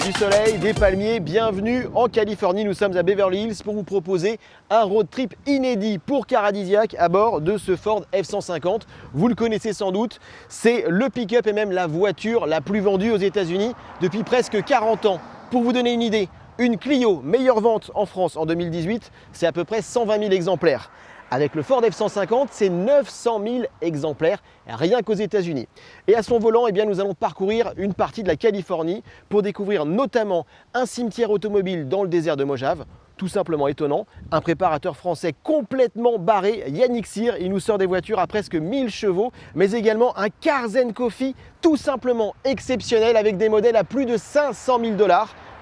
Du soleil, des palmiers, bienvenue en Californie. Nous sommes à Beverly Hills pour vous proposer un road trip inédit pour Caradisiac à bord de ce Ford F-150. Vous le connaissez sans doute, c'est le pick-up et même la voiture la plus vendue aux États-Unis depuis presque 40 ans. Pour vous donner une idée, une Clio meilleure vente en France en 2018, c'est à peu près 120 000 exemplaires. Avec le Ford F-150, c'est 900 000 exemplaires, rien qu'aux États-Unis. Et à son volant, nous allons parcourir une partie de la Californie pour découvrir notamment un cimetière automobile dans le désert de Mojave. Tout simplement étonnant, un préparateur français complètement barré, Yannick Cyr, il nous sort des voitures à presque 1000 chevaux, mais également un Cars & Coffee tout simplement exceptionnel avec des modèles à plus de 500 000 $.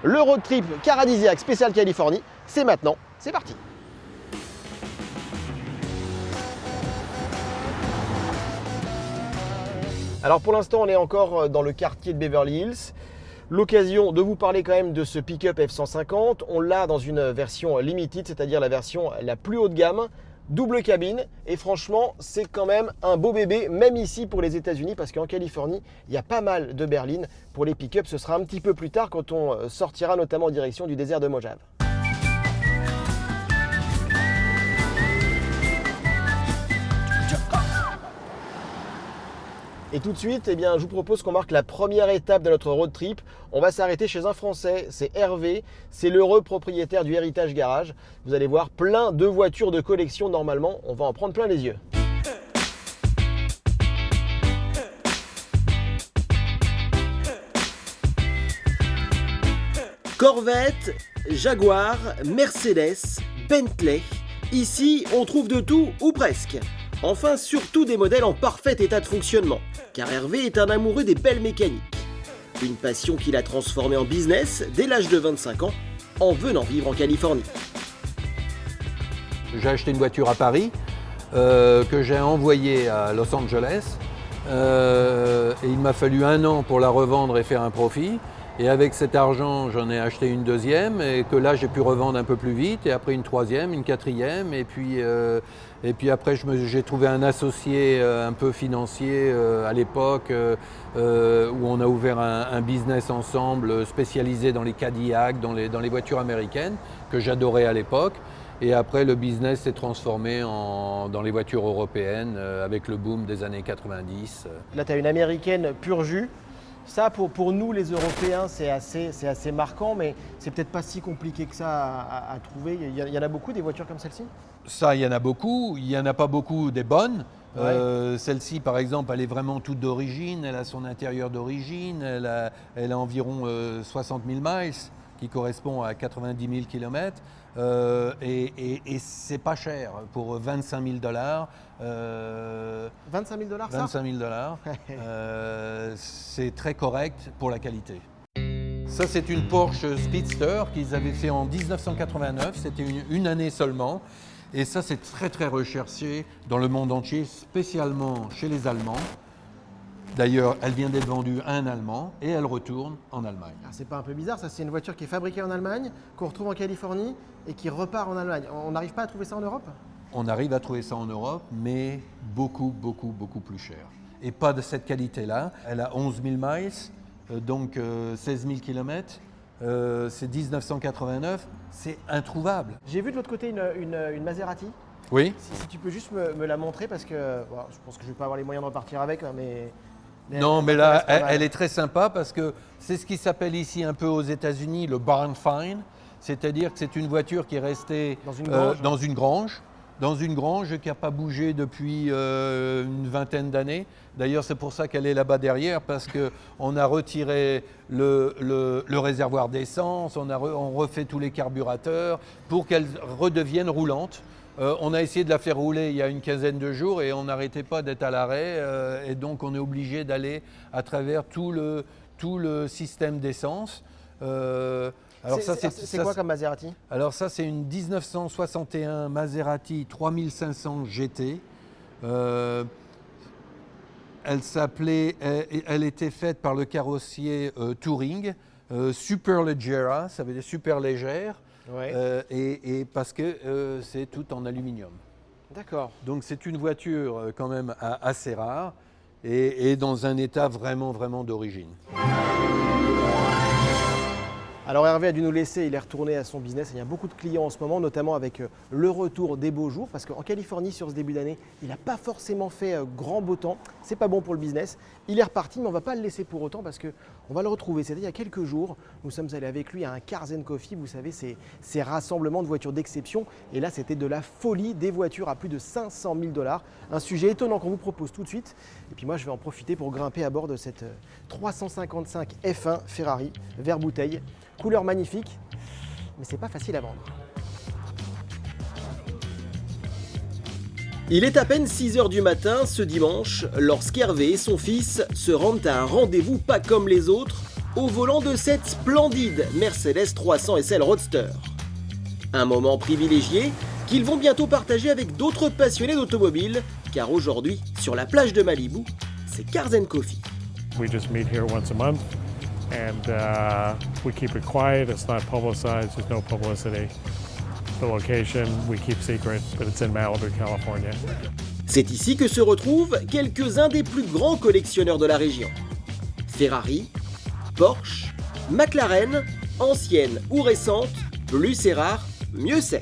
Le road trip Caradisiac spécial Californie, c'est maintenant, c'est parti. Alors pour l'instant, on est encore dans le quartier de Beverly Hills. L'occasion de vous parler quand même de ce pick-up F-150. On l'a dans une version limited, c'est-à-dire la version la plus haut de gamme, double cabine. Et franchement, c'est quand même un beau bébé, même ici pour les États-Unis, parce qu'en Californie, il y a pas mal de berlines. Pour les pick-up, ce sera un petit peu plus tard quand on sortira notamment en direction du désert de Mojave. Et tout de suite, je vous propose qu'on marque la première étape de notre road trip. On va s'arrêter chez un Français, c'est Hervé, c'est l'heureux propriétaire du Heritage Garage. Vous allez voir plein de voitures de collection normalement, on va en prendre plein les yeux. Corvette, Jaguar, Mercedes, Bentley. Ici, on trouve de tout ou presque. Enfin, surtout des modèles en parfait état de fonctionnement, car Hervé est un amoureux des belles mécaniques. Une passion qu'il a transformée en business dès l'âge de 25 ans, en venant vivre en Californie. J'ai acheté une voiture à Paris, que j'ai envoyée à Los Angeles, et il m'a fallu 1 an pour la revendre et faire un profit. Et avec cet argent, j'en ai acheté une deuxième et que là, j'ai pu revendre un peu plus vite. Et après une troisième, une quatrième. Et puis après, j'ai trouvé un associé un peu financier à l'époque où on a ouvert un business ensemble spécialisé dans les Cadillac, dans les voitures américaines que j'adorais à l'époque. Et après, le business s'est transformé dans les voitures européennes avec le boom des années 90. Là, tu as une américaine pur jus. Ça, pour nous, les Européens, c'est assez marquant, mais c'est peut-être pas si compliqué que ça à trouver. Il y en a beaucoup des voitures comme celle-ci ? Ça, il y en a beaucoup. Il n'y en a pas beaucoup des bonnes. Ouais. Celle-ci, par exemple, elle est vraiment toute d'origine. Elle a son intérieur d'origine. Elle a environ 60 000 miles, qui correspond à 90 000 km. Et c'est pas cher pour 25 000 $. 25 000 $, ça ? 25 000 $. C'est très correct pour la qualité. Ça, c'est une Porsche Speedster qu'ils avaient fait en 1989. C'était une année seulement. Et ça, c'est très, très recherché dans le monde entier, spécialement chez les Allemands. D'ailleurs, elle vient d'être vendue à un Allemand et elle retourne en Allemagne. Alors, c'est pas un peu bizarre, ça, c'est une voiture qui est fabriquée en Allemagne, qu'on retrouve en Californie et qui repart en Allemagne. On n'arrive pas à trouver ça en Europe ? On arrive à trouver ça en Europe, mais beaucoup, beaucoup, beaucoup plus cher. Et pas de cette qualité-là. Elle a 11 000 miles, donc 16 000 km. C'est 1989, c'est introuvable. J'ai vu de l'autre côté une Maserati. Oui. Si tu peux juste me la montrer, parce que bon, je pense que je ne vais pas avoir les moyens de repartir avec, mais non, mais là, elle est très sympa parce que c'est ce qui s'appelle ici un peu aux États-Unis le barn find, c'est-à-dire que c'est une voiture qui est restée dans une grange qui n'a pas bougé depuis une vingtaine d'années. D'ailleurs, c'est pour ça qu'elle est là-bas derrière, parce qu'on a retiré le réservoir d'essence, on refait tous les carburateurs pour qu'elle redevienne roulante. On a essayé de la faire rouler il y a une quinzaine de jours et on n'arrêtait pas d'être à l'arrêt et donc on est obligé d'aller à travers tout le système d'essence. C'est quoi comme Maserati ? Alors ça, c'est une 1961 Maserati 3500 GT. Elle était faite par le carrossier Touring, Superleggera, ça veut dire super légère. Ouais. Et parce que c'est tout en aluminium. D'accord. Donc c'est une voiture quand même assez rare et dans un état vraiment, vraiment d'origine. Hervé a dû nous laisser, il est retourné à son business. Il y a beaucoup de clients en ce moment, notamment avec le retour des beaux jours, parce qu'en Californie, sur ce début d'année, il n'a pas forcément fait grand beau temps. C'est pas bon pour le business. Il est reparti, mais on ne va pas le laisser pour autant, parce qu'on va le retrouver. C'était il y a quelques jours. Nous sommes allés avec lui à un Cars & Coffee, vous savez, ces rassemblements de voitures d'exception. Et là, c'était de la folie, des voitures à plus de 500 000 $. Un sujet étonnant qu'on vous propose tout de suite. Et puis moi, je vais en profiter pour grimper à bord de cette 355 F1 Ferrari, vert bouteille. Couleur magnifique, mais c'est pas facile à vendre. Il est à peine 6 h du matin ce dimanche lorsqu'Hervé et son fils se rendent à un rendez-vous pas comme les autres au volant de cette splendide Mercedes 300 SL Roadster. Un moment privilégié qu'ils vont bientôt partager avec d'autres passionnés d'automobile, car aujourd'hui, sur la plage de Malibu, c'est Cars & Coffee. We just meet here once a month. And we keep it quiet, it's not publicized, there's no publicity. The location, we keep secret, but it's in Malibu, California. C'est ici que se retrouvent quelques-uns des plus grands collectionneurs de la région. Ferrari, Porsche, McLaren, anciennes ou récentes, plus c'est rare, mieux c'est.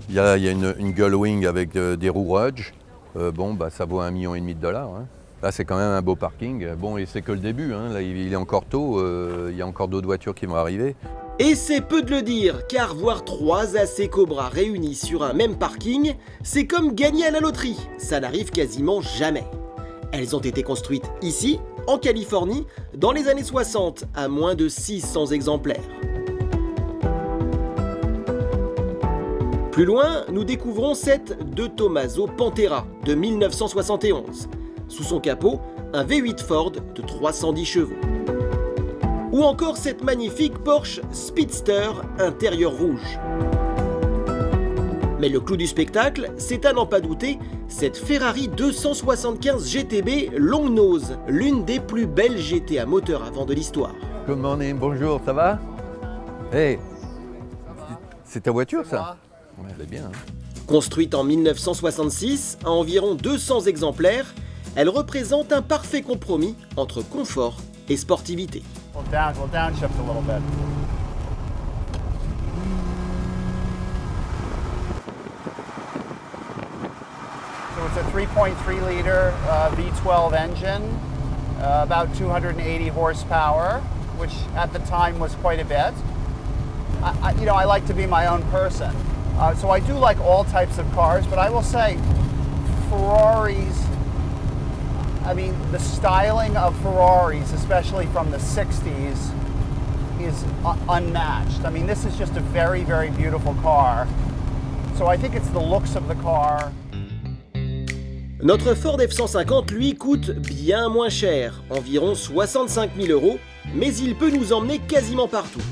Il y a une Gullwing avec des roues Rudge. Ça vaut $1,5 million $. Hein. Là, c'est quand même un beau parking. Bon, et c'est que le début. Hein. Là, il est encore tôt. Il y a encore d'autres voitures qui vont arriver. Et c'est peu de le dire, car voir 3 AC Cobra réunis sur un même parking, c'est comme gagner à la loterie. Ça n'arrive quasiment jamais. Elles ont été construites ici, en Californie, dans les années 60, à moins de 600 exemplaires. Plus loin, nous découvrons cette De Tomaso Pantera de 1971. Sous son capot, un V8 Ford de 310 chevaux. Ou encore cette magnifique Porsche Speedster intérieur rouge. Mais le clou du spectacle, c'est à n'en pas douter, cette Ferrari 275 GTB Long Nose, l'une des plus belles GT à moteur à vent de l'histoire. Good morning, bonjour, ça va? Hey, c'est ta voiture ça? Ouais, elle est bien. Hein. Construite en 1966 à environ 200 exemplaires, elle représente un parfait compromis entre confort et sportivité. We'll downshift a little bit. So it's a 3.3 liter V12 engine, about 280 horsepower, which at the time was quite a bit. I like to be my own person. So I do like all types of cars, but I will say Ferraris, the styling of Ferraris, especially from the 60s, is unmatched. This is just a very, very beautiful car. So I think it's the looks of the car. Notre Ford F-150, lui, coûte bien moins cher, environ 65 000 €, mais il peut nous emmener quasiment partout.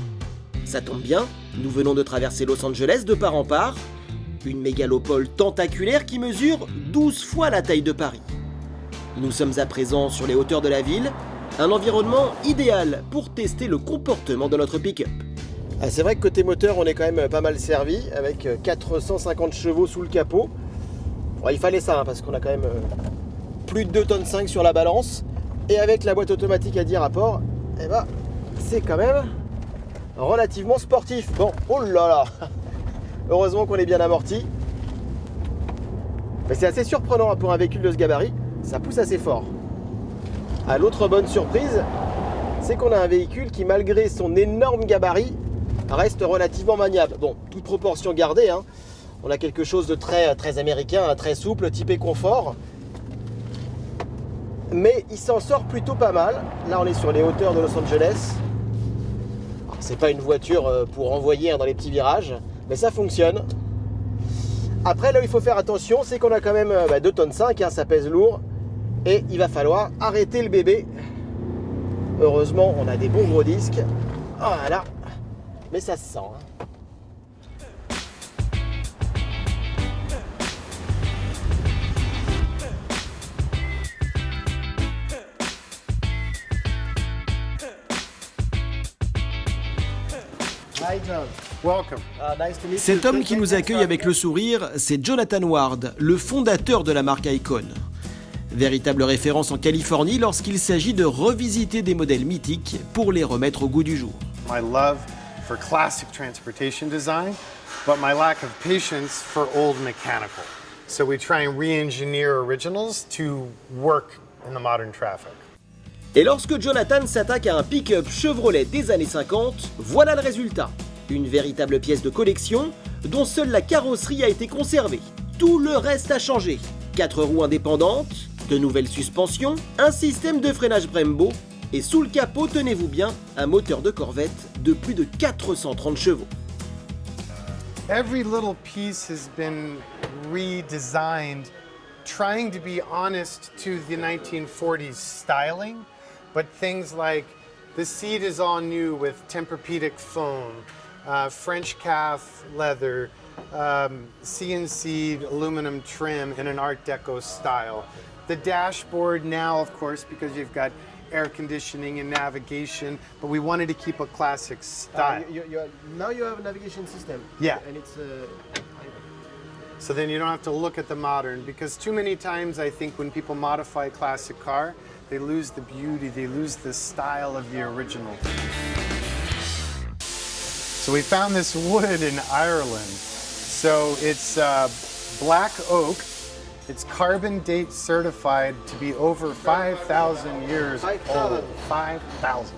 Ça tombe bien, nous venons de traverser Los Angeles de part en part, une mégalopole tentaculaire qui mesure 12 fois la taille de Paris. Nous sommes à présent sur les hauteurs de la ville, un environnement idéal pour tester le comportement de notre pick-up. C'est vrai que côté moteur, on est quand même pas mal servi, avec 450 chevaux sous le capot. Bon, il fallait ça, parce qu'on a quand même plus de 2,5 tonnes sur la balance. Et avec la boîte automatique à 10 rapports, c'est quand même relativement sportif. Bon, oh là là, heureusement qu'on est bien amorti. Mais c'est assez surprenant pour un véhicule de ce gabarit. Ça pousse assez fort. L'autre bonne surprise, c'est qu'on a un véhicule qui, malgré son énorme gabarit, reste relativement maniable. Bon, toute proportion gardée, hein. On a quelque chose de très américain, très souple, typé confort. Mais il s'en sort plutôt pas mal. Là, on est sur les hauteurs de Los Angeles. C'est pas une voiture pour envoyer dans les petits virages, mais ça fonctionne. Après, là où il faut faire attention, c'est qu'on a quand même 2,5 tonnes, hein, ça pèse lourd. Et il va falloir arrêter le bébé. Heureusement, on a des bons gros disques. Voilà. Mais ça se sent. Hein. Cet homme qui nous accueille avec le sourire, c'est Jonathan Ward, le fondateur de la marque Icon. Véritable référence en Californie lorsqu'il s'agit de revisiter des modèles mythiques pour les remettre au goût du jour. my love for classic transportation design, but my lack of patience for old mechanical. So we try and re-engineer originals to work in the modern traffic. Et lorsque Jonathan s'attaque à un pick-up Chevrolet des années 50, voilà le résultat. Une véritable pièce de collection dont seule la carrosserie a été conservée. Tout le reste a changé. 4 roues indépendantes, de nouvelles suspensions, un système de freinage Brembo et sous le capot, tenez-vous bien, un moteur de Corvette de plus de 430 chevaux. Every little piece has been redesigned, trying to be honest to the 1940s styling, but things like the seat is all new with Tempur-Pedic foam, French calf leather, CNC aluminum trim in an Art Deco style. The dashboard now, of course, because you've got air conditioning and navigation, but we wanted to keep a classic style. Now you have a navigation system. Yeah. And it's So then you don't have to look at the modern, because too many times I think when people modify a classic car, they lose the beauty, they lose the style of the original. So we found this wood in Ireland. So it's black oak. It's carbon date certified to be over 5,000 years old. 5,000.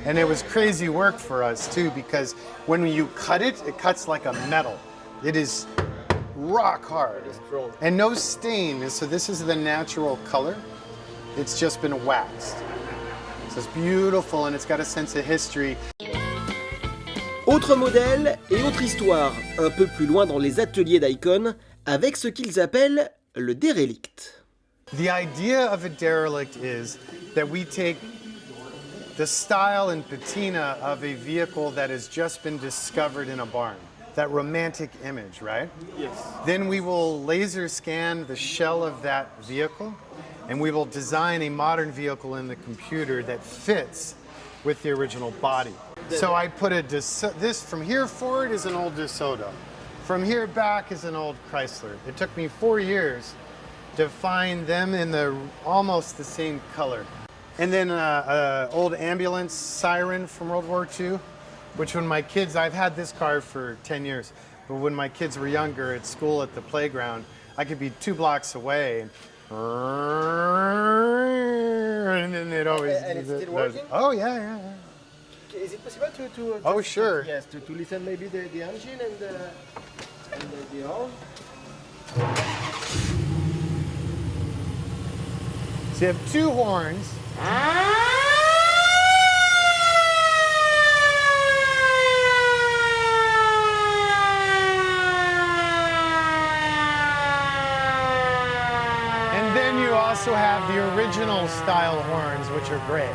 And it was crazy work for us too, because when you cut it, it cuts like a metal. It is rock hard. And no stain. So this is the natural color. It's just been waxed. So it's beautiful and it's got a sense of history. Autre modèle et autre histoire, un peu plus loin dans les ateliers d'Icon, avec ce qu'ils appellent le derelict. The idea of a derelict is that we take the style and patina of a vehicle that has just been discovered in a barn. That romantic image, right? Yes. Then we will laser scan the shell of that vehicle and we will design a modern vehicle in the computer that fits with the original body. So I put this from here forward is an old DeSoto. From here back is an old Chrysler. It took me 4 years to find them in almost the same color. And then an old ambulance siren from World War II, which when my kids, I've had this car for 10 years, but when my kids were younger at school at the playground, I could be 2 blocks away and then it always... And it's still working? Oh, yeah. Is it possible to Oh, sure. Yes, to listen maybe the engine and the horn? So you have 2 horns. And then you also have the original style horns, which are great.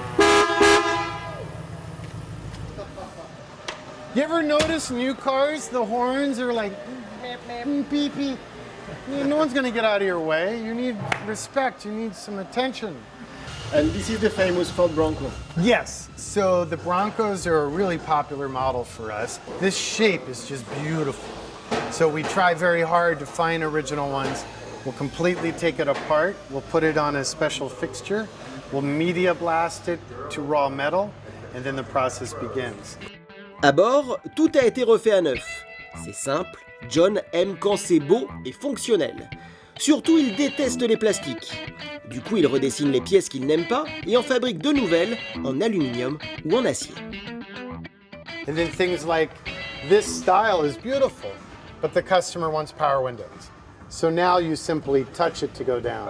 You ever notice new cars, the horns are like beep, beep. No one's gonna get out of your way. You need respect, you need some attention. And this is the famous Ford Bronco. Yes, so the Broncos are a really popular model for us. This shape is just beautiful. So we try very hard to find original ones. We'll completely take it apart. We'll put it on a special fixture. We'll media blast it to raw metal, and then the process begins. À bord, tout a été refait à neuf. C'est simple, John aime quand c'est beau et fonctionnel. Surtout, il déteste les plastiques. Du coup, il redessine les pièces qu'il n'aime pas et en fabrique de nouvelles en aluminium ou en acier. And then things like this style is beautiful, but the customer wants power windows. So now you simply touch it to go down,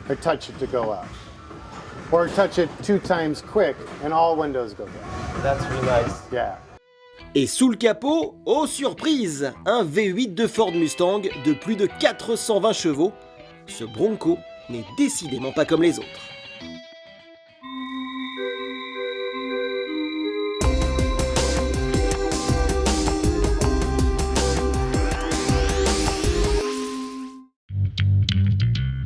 or touch it to go up, or touch it 2 times quick and all windows go down. That's really nice. Yeah. Et sous le capot, oh surprise, un V8 de Ford Mustang de plus de 420 chevaux. Ce Bronco n'est décidément pas comme les autres.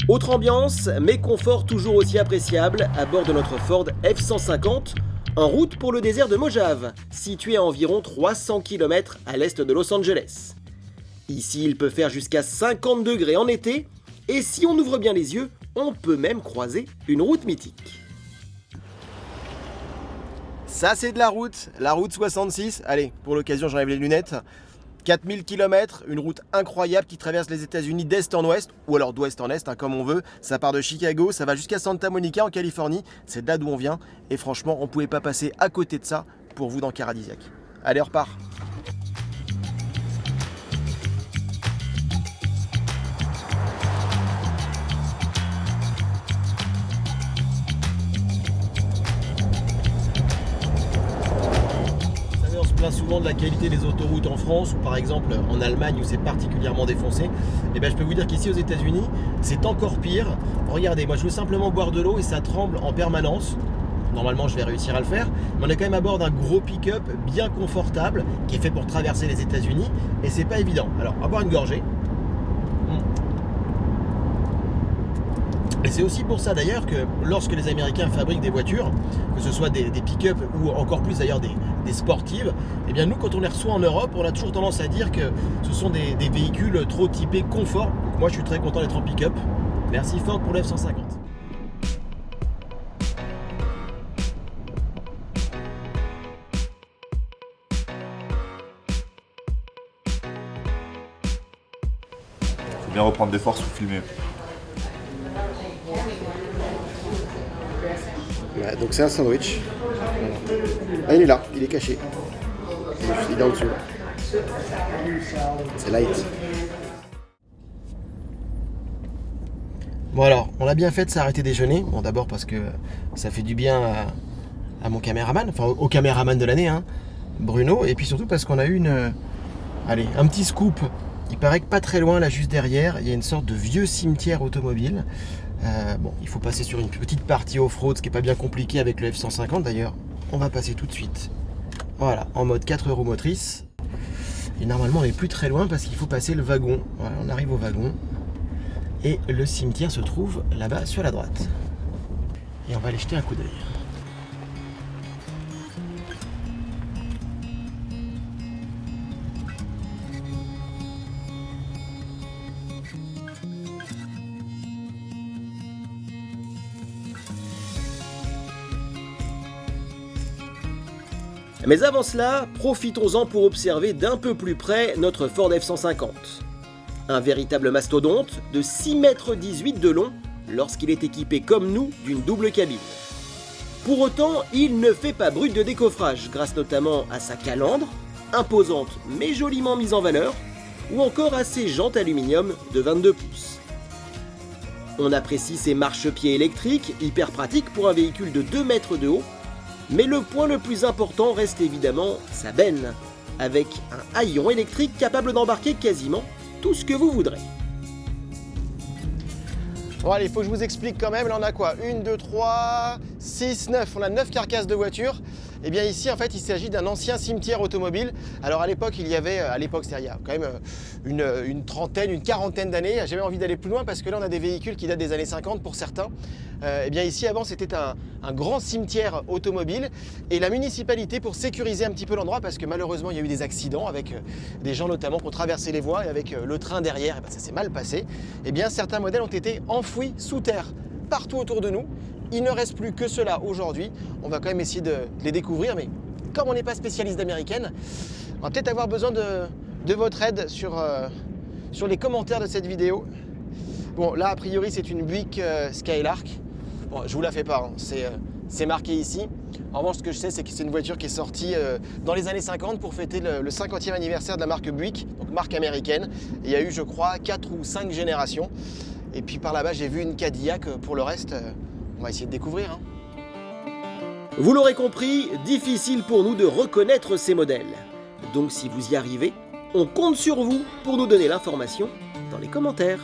Autre ambiance, mais confort toujours aussi appréciable à bord de notre Ford F-150, en route pour le désert de Mojave, situé à environ 300 km à l'est de Los Angeles. Ici, il peut faire jusqu'à 50 degrés en été, et si on ouvre bien les yeux, on peut même croiser une route mythique. Ça c'est de la route 66. Allez, pour l'occasion j'enlève les lunettes. 4000 km, une route incroyable qui traverse les États-Unis d'est en ouest, ou alors d'ouest en est, hein, comme on veut. Ça part de Chicago, ça va jusqu'à Santa Monica en Californie. C'est de là d'où on vient. Et franchement, on ne pouvait pas passer à côté de ça pour vous dans Caradisiac. Allez, on repart. Souvent de la qualité des autoroutes en France ou par exemple en Allemagne où c'est particulièrement défoncé, et bien je peux vous dire qu'ici aux États-Unis c'est encore pire. Regardez, moi je veux simplement boire de l'eau et ça tremble en permanence. Normalement je vais réussir à le faire, mais on est quand même à bord d'un gros pick-up bien confortable qui est fait pour traverser les États-Unis et c'est pas évident. Alors on va boire une gorgée. Et c'est aussi pour ça d'ailleurs que lorsque les Américains fabriquent des voitures, que ce soit des pick-up ou encore plus d'ailleurs des sportives, eh bien nous quand on les reçoit en Europe, on a toujours tendance à dire que ce sont des véhicules trop typés confort. Donc moi je suis très content d'être en pick-up. Merci Ford pour le F-150. Faut bien reprendre des forces pour filmer. Ouais, donc c'est un sandwich. Ah, il est là, il est caché. Il est en dessous. C'est light. Bon alors, on a bien fait de s'arrêter déjeuner. Bon d'abord parce que ça fait du bien à mon caméraman, enfin au caméraman de l'année, hein, Bruno. Et puis surtout parce qu'on a eu un petit scoop. Il paraît que pas très loin, là juste derrière, il y a une sorte de vieux cimetière automobile. Bon, il faut passer sur une petite partie off-road, ce qui n'est pas bien compliqué avec le F-150 d'ailleurs. On va passer tout de suite. Voilà, en mode 4 roues motrices. Et normalement, on n'est plus très loin parce qu'il faut passer le wagon. Voilà, on arrive au wagon. Et le cimetière se trouve là-bas sur la droite. Et on va aller jeter un coup d'œil. Mais avant cela, profitons-en pour observer d'un peu plus près notre Ford F-150. Un véritable mastodonte de 6,18 m de long lorsqu'il est équipé comme nous d'une double cabine. Pour autant, il ne fait pas brut de décoffrage grâce notamment à sa calandre, imposante mais joliment mise en valeur, ou encore à ses jantes aluminium de 22 pouces. On apprécie ses marchepieds électriques, hyper pratiques pour un véhicule de 2 mètres de haut. Mais le point le plus important reste évidemment sa benne, avec un haillon électrique capable d'embarquer quasiment tout ce que vous voudrez. Bon allez, il faut que je vous explique quand même, là on a quoi? 1, 2, 3, 6, 9, on a 9 carcasses de voitures. Et bien ici en fait il s'agit d'un ancien cimetière automobile. Alors à l'époque il y avait, c'est-à-dire il y a quand même une trentaine, une quarantaine d'années. J'ai jamais envie d'aller plus loin parce que là on a des véhicules qui datent des années 50 pour certains. Et bien ici avant c'était un grand cimetière automobile et la municipalité pour sécuriser un petit peu l'endroit parce que malheureusement il y a eu des accidents avec des gens notamment qui ont traversé les voies et avec le train derrière, et ben, ça s'est mal passé. Et bien certains modèles ont été enfouis sous terre partout autour de nous. Il ne reste plus que cela aujourd'hui. On va quand même essayer de les découvrir, mais comme on n'est pas spécialiste d'américaine, on va peut-être avoir besoin de votre aide sur les commentaires de cette vidéo. Bon, là, a priori, c'est une Buick Skylark. Bon, je vous la fais pas, hein. C'est marqué ici. En revanche, ce que je sais, c'est que c'est une voiture qui est sortie dans les années 50 pour fêter le 50e anniversaire de la marque Buick, donc marque américaine. Et il y a eu, je crois, 4 ou 5 générations. Et puis par là-bas, j'ai vu une Cadillac. Pour le reste, on va essayer de découvrir. Hein. Vous l'aurez compris, difficile pour nous de reconnaître ces modèles. Donc si vous y arrivez, on compte sur vous pour nous donner l'information dans les commentaires.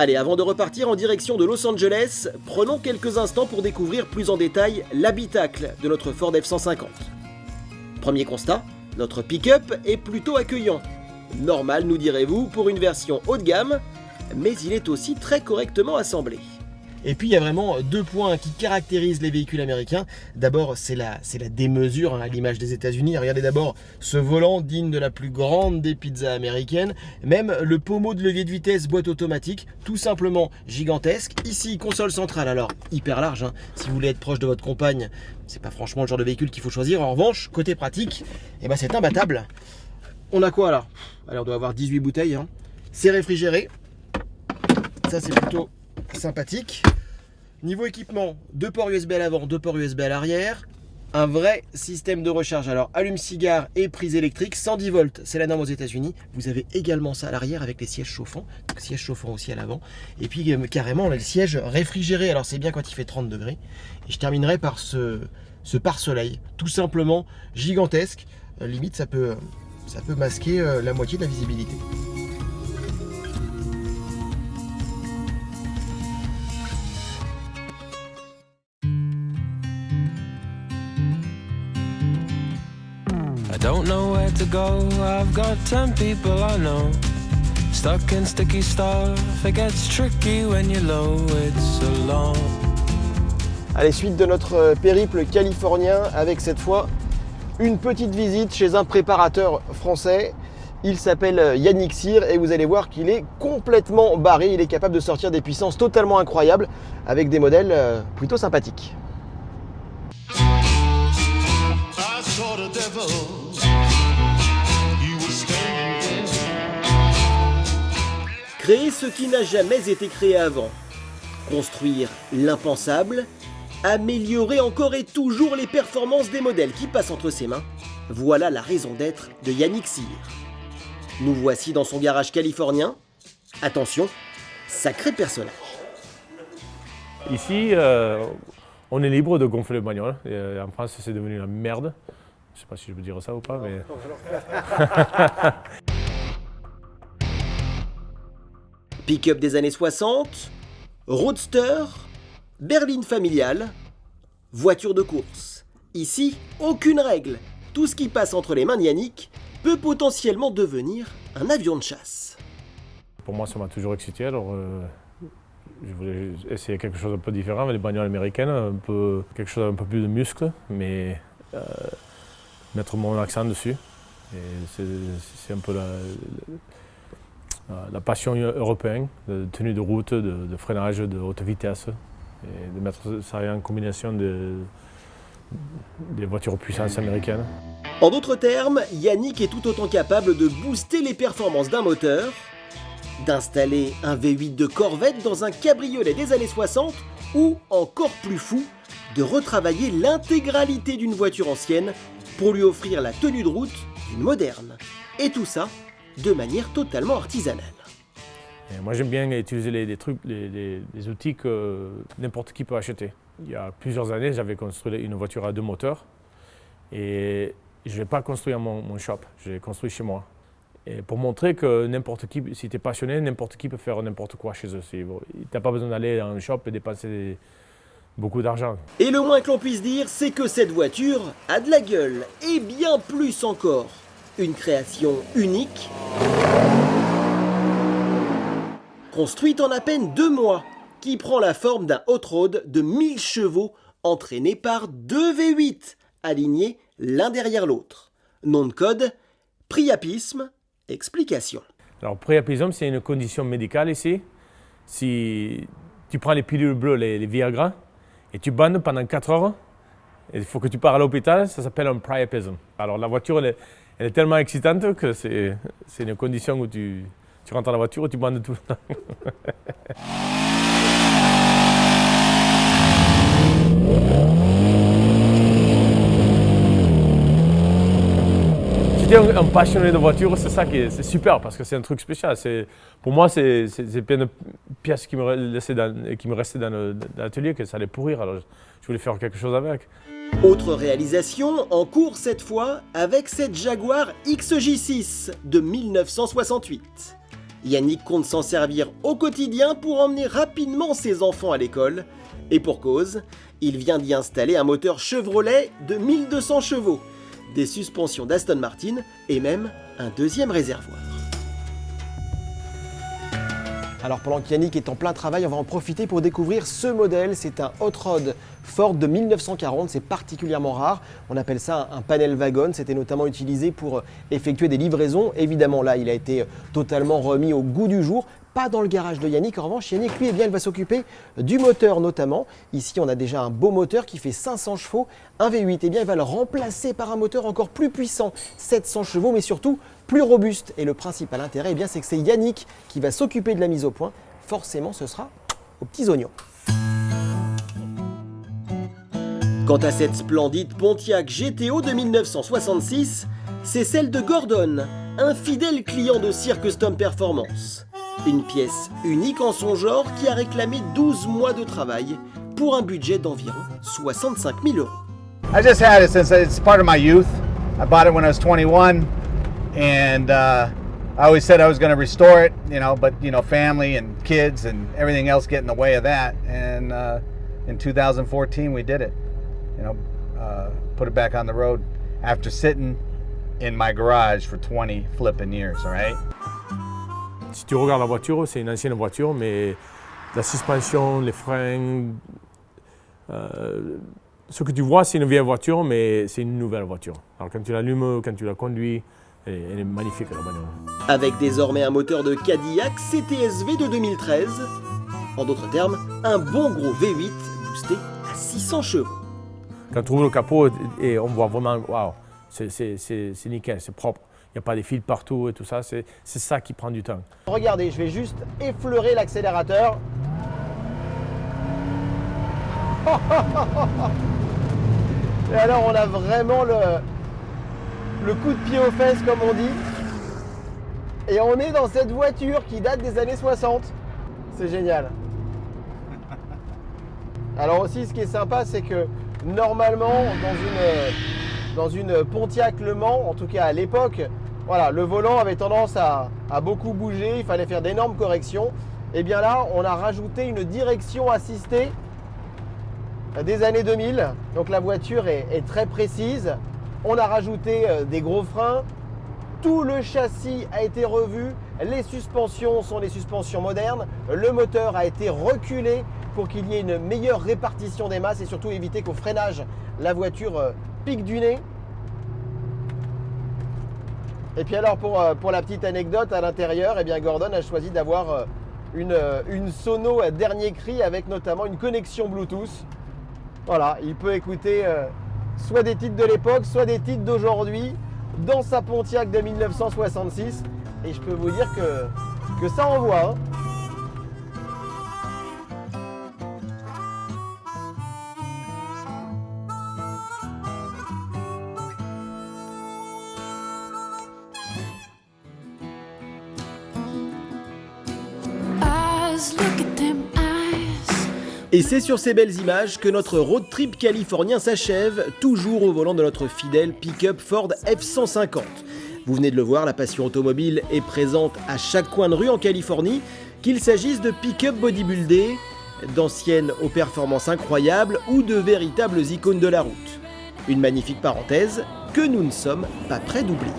Allez, avant de repartir en direction de Los Angeles, prenons quelques instants pour découvrir plus en détail l'habitacle de notre Ford F-150. Premier constat, notre pick-up est plutôt accueillant. Normal, nous direz-vous, pour une version haut de gamme, mais il est aussi très correctement assemblé. Et puis il y a vraiment deux points qui caractérisent les véhicules américains. D'abord, c'est la démesure, à l'image des États-Unis. Regardez d'abord ce volant digne de la plus grande des pizzas américaines. Même le pommeau de levier de vitesse boîte automatique, tout simplement gigantesque. Ici, console centrale, alors hyper large. Si vous voulez être proche de votre compagne, c'est pas franchement le genre de véhicule qu'il faut choisir. En revanche, côté pratique, c'est imbattable. On a quoi là? Alors on doit avoir 18 bouteilles. C'est réfrigéré. Ça c'est plutôt sympathique. Niveau équipement, 2 ports USB à l'avant, 2 ports USB à l'arrière. Un vrai système de recharge. Alors allume-cigare et prise électrique, 110 volts, c'est la norme aux États-Unis. Vous avez également ça à l'arrière avec les sièges chauffants. Donc sièges chauffants aussi à l'avant. Et puis carrément les sièges réfrigérés. Alors c'est bien quand il fait 30 degrés. Et je terminerai par ce pare-soleil, tout simplement gigantesque. Limite ça peut masquer la moitié de la visibilité. I don't know where to go, I've got 10 people I know. Stuck in sticky stuff, it gets tricky when you're low, it's alone. Allez, suite de notre périple californien avec cette fois une petite visite chez un préparateur français. Il s'appelle Yannick Cyr et vous allez voir qu'il est complètement barré. Il est capable de sortir des puissances totalement incroyables avec des modèles plutôt sympathiques. Créer ce qui n'a jamais été créé avant. Construire l'impensable. Améliorer encore et toujours les performances des modèles qui passent entre ses mains. Voilà la raison d'être de Yannick Cyr. Nous voici dans son garage californien. Attention, sacré personnage. Ici, on est libre de gonfler le bagnole. En France, c'est devenu la merde. Je ne sais pas si je peux dire ça ou pas, mais... Pick-up des années 60, roadster, berline familiale, voiture de course. Ici, aucune règle. Tout ce qui passe entre les mains de Yannick peut potentiellement devenir un avion de chasse. Pour moi, ça m'a toujours excité, alors je voulais essayer quelque chose un peu différent avec les bagnoles américaines, quelque chose un peu plus de muscle, mais mettre mon accent dessus. Et c'est un peu la passion européenne, de tenue de route, de freinage de haute vitesse, et de mettre ça en combinaison des voitures puissance américaines. En d'autres termes, Yannick est tout autant capable de booster les performances d'un moteur, d'installer un V8 de Corvette dans un cabriolet des années 60, ou, encore plus fou, de retravailler l'intégralité d'une voiture ancienne pour lui offrir la tenue de route d'une moderne. Et tout ça de manière totalement artisanale. Et moi j'aime bien utiliser les outils que n'importe qui peut acheter. Il y a plusieurs années, j'avais construit une voiture à 2 moteurs et je ne l'ai pas construit à mon shop, je l'ai construit chez moi. Et pour montrer que n'importe qui, si tu es passionné, n'importe qui peut faire n'importe quoi chez eux. Tu n'as pas besoin d'aller dans un shop et dépenser beaucoup d'argent. Et le moins que l'on puisse dire, c'est que cette voiture a de la gueule, et bien plus encore. Une création unique, construite en à peine 2 mois, qui prend la forme d'un hot rod de 1000 chevaux entraîné par 2 V8, alignés l'un derrière l'autre. Nom de code, priapisme, explication. Alors priapisme, c'est une condition médicale ici. Si tu prends les pilules bleues, les Viagra, et tu bandes pendant 4 heures, il faut que tu pars à l'hôpital, ça s'appelle un priapisme. Alors la voiture, elle est tellement excitante que c'est une condition où tu rentres dans la voiture et tu bandes tout le temps. Si tu es un passionné de voiture, c'est ça qui est super parce que c'est un truc spécial. Pour moi, c'est plein de pièces qui me restaient dans l'atelier que ça allait pourrir. Alors je voulais faire quelque chose avec. Autre réalisation, en cours cette fois, avec cette Jaguar XJ6 de 1968. Yannick compte s'en servir au quotidien pour emmener rapidement ses enfants à l'école. Et pour cause, il vient d'y installer un moteur Chevrolet de 1200 chevaux, des suspensions d'Aston Martin et même un deuxième réservoir. Alors pendant que Yannick est en plein travail, on va en profiter pour découvrir ce modèle. C'est un hot rod Ford de 1940, c'est particulièrement rare. On appelle ça un panel wagon. C'était notamment utilisé pour effectuer des livraisons. Évidemment là, il a été totalement remis au goût du jour. Pas dans le garage de Yannick. En revanche, Yannick, lui, eh bien, il va s'occuper du moteur notamment. Ici, on a déjà un beau moteur qui fait 500 chevaux, un V8. Eh bien, il va le remplacer par un moteur encore plus puissant, 700 chevaux, mais surtout plus robuste. Et le principal intérêt, eh bien, c'est que c'est Yannick qui va s'occuper de la mise au point. Forcément, ce sera aux petits oignons. Quant à cette splendide Pontiac GTO de 1966, c'est celle de Gordon, un fidèle client de Custom Performance. Une pièce unique en son genre qui a réclamé 12 mois de travail pour un budget d'environ 65 000 €. I just had it since it's part of my youth. I bought it when I was 21, and I always said I was going to restore it, but family and kids and everything else get in the way of that. And in 2014, we did it. Put it back on the road after sitting in my garage for 20 flipping years. All right. Si tu regardes la voiture, c'est une ancienne voiture, mais la suspension, les freins, ce que tu vois, c'est une vieille voiture, mais c'est une nouvelle voiture. Alors quand tu l'allumes, quand tu la conduis, elle est magnifique la bagnole. Avec désormais un moteur de Cadillac CTS-V de 2013, en d'autres termes, un bon gros V8 boosté à 600 chevaux. Quand tu ouvres le capot, et on voit vraiment, waouh, c'est nickel, c'est propre. Il n'y a pas des fils partout et tout ça, c'est ça qui prend du temps. Regardez, je vais juste effleurer l'accélérateur. Et alors on a vraiment le coup de pied aux fesses comme on dit. Et on est dans cette voiture qui date des années 60. C'est génial. Alors aussi ce qui est sympa c'est que normalement dans une Pontiac Le Mans, en tout cas à l'époque, voilà, le volant avait tendance à beaucoup bouger, il fallait faire d'énormes corrections. Et bien là, on a rajouté une direction assistée des années 2000. Donc la voiture est très précise. On a rajouté des gros freins. Tout le châssis a été revu. Les suspensions sont des suspensions modernes. Le moteur a été reculé pour qu'il y ait une meilleure répartition des masses et surtout éviter qu'au freinage, la voiture pique du nez. Et puis alors pour la petite anecdote à l'intérieur, eh bien Gordon a choisi d'avoir une sono à dernier cri avec notamment une connexion Bluetooth. Voilà, il peut écouter soit des titres de l'époque, soit des titres d'aujourd'hui dans sa Pontiac de 1966. Et je peux vous dire que ça envoie. Hein. Et c'est sur ces belles images que notre road trip californien s'achève, toujours au volant de notre fidèle pick-up Ford F-150. Vous venez de le voir, la passion automobile est présente à chaque coin de rue en Californie, qu'il s'agisse de pick-up bodybuildés, d'anciennes aux performances incroyables ou de véritables icônes de la route. Une magnifique parenthèse que nous ne sommes pas prêts d'oublier.